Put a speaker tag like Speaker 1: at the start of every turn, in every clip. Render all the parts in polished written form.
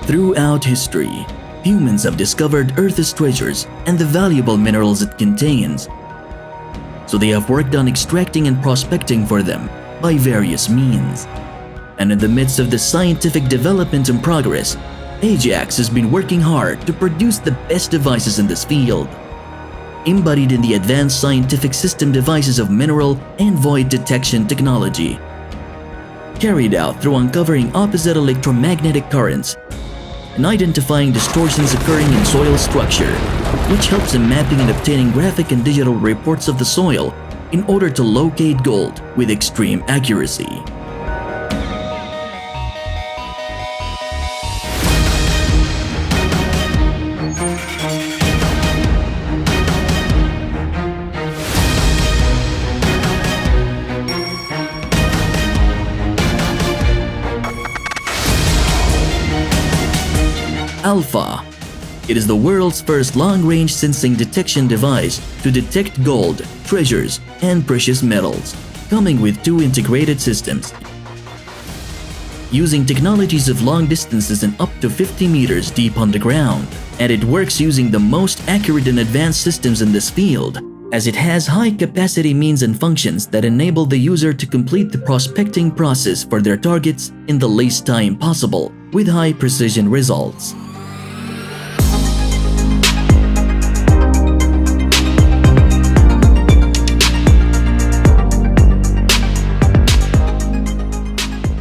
Speaker 1: Throughout history, humans have discovered Earth's treasures and the valuable minerals it contains. So they have worked on extracting and prospecting for them by various means. And in the midst of the scientific development and progress, Ajax has been working hard to produce the best devices in this field, embodied in the advanced scientific system devices of mineral and void detection technology, carried out through uncovering opposite electromagnetic currents and identifying distortions occurring in soil structure, which helps in mapping and obtaining graphic and digital reports of the soil in order to locate gold with extreme accuracy. Alpha. It is the world's first long-range sensing detection device to detect gold, treasures, and precious metals, coming with two integrated systems. Using technologies of long distances and up to 50 meters deep underground, and it works using the most accurate and advanced systems in this field, as it has high-capacity means and functions that enable the user to complete the prospecting process for their targets in the least time possible, with high-precision results.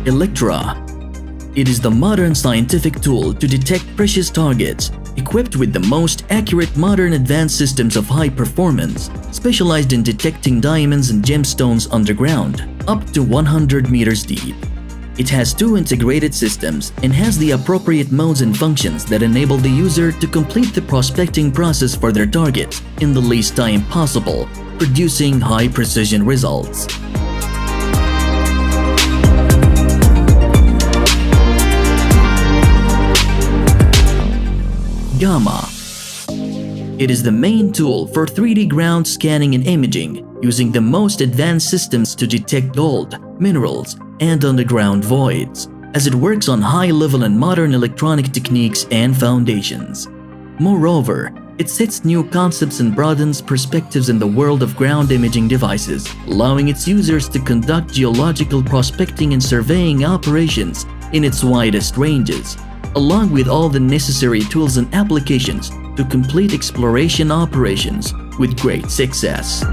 Speaker 1: Electra. It is the modern scientific tool to detect precious targets, equipped with the most accurate modern advanced systems of high performance, specialized in detecting diamonds and gemstones underground, up to 100 meters deep. It has two integrated systems and has the appropriate modes and functions that enable the user to complete the prospecting process for their targets in the least time possible, producing high precision results. Gamma. It is the main tool for 3D ground scanning and imaging, using the most advanced systems to detect gold, minerals, and underground voids, as it works on high-level and modern electronic techniques and foundations. Moreover, it sets new concepts and broadens perspectives in the world of ground imaging devices, allowing its users to conduct geological prospecting and surveying operations in its widest ranges, along with all the necessary tools and applications to complete exploration operations with great success.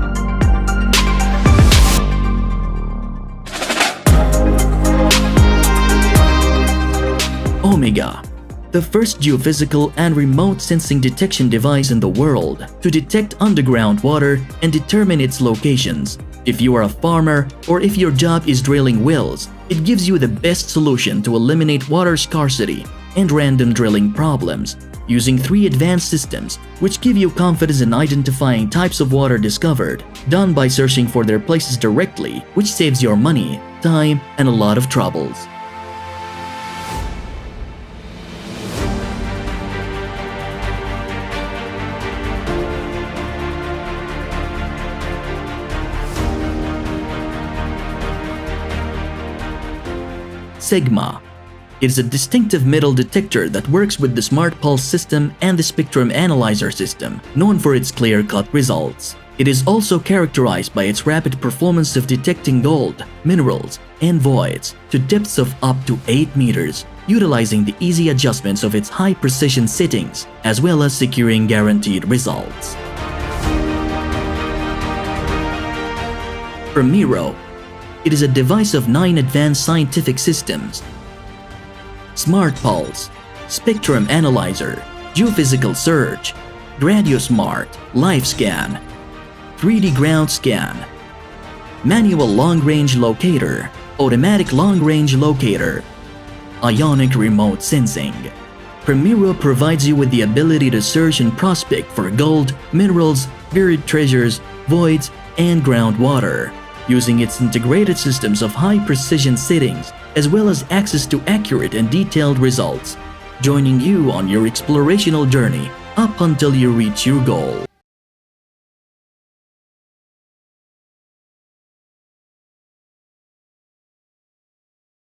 Speaker 1: Omega, the first geophysical and remote sensing detection device in the world to detect underground water and determine its locations. If you are a farmer or if your job is drilling wells, it gives you the best solution to eliminate water scarcity and random drilling problems, using 3 advanced systems which give you confidence in identifying types of water discovered, done by searching for their places directly, which saves your money, time, and a lot of troubles. Sigma. It is a distinctive metal detector that works with the Smart Pulse system and the Spectrum Analyzer system, known for its clear-cut results. It is also characterized by its rapid performance of detecting gold, minerals, and voids to depths of up to 8 meters, utilizing the easy adjustments of its high-precision settings, as well as securing guaranteed results. Primero. It is a device of 9 advanced scientific systems: Smart Pulse, Spectrum Analyzer, Geophysical Search, GradioSmart, Live Scan, 3D Ground Scan, Manual Long-Range Locator, Automatic Long-Range Locator, Ionic Remote Sensing. Primero provides you with the ability to search and prospect for gold, minerals, buried treasures, voids, and groundwater, using its integrated systems of high-precision settings as well as access to accurate and detailed results, joining you on your explorational journey up until you reach your goal.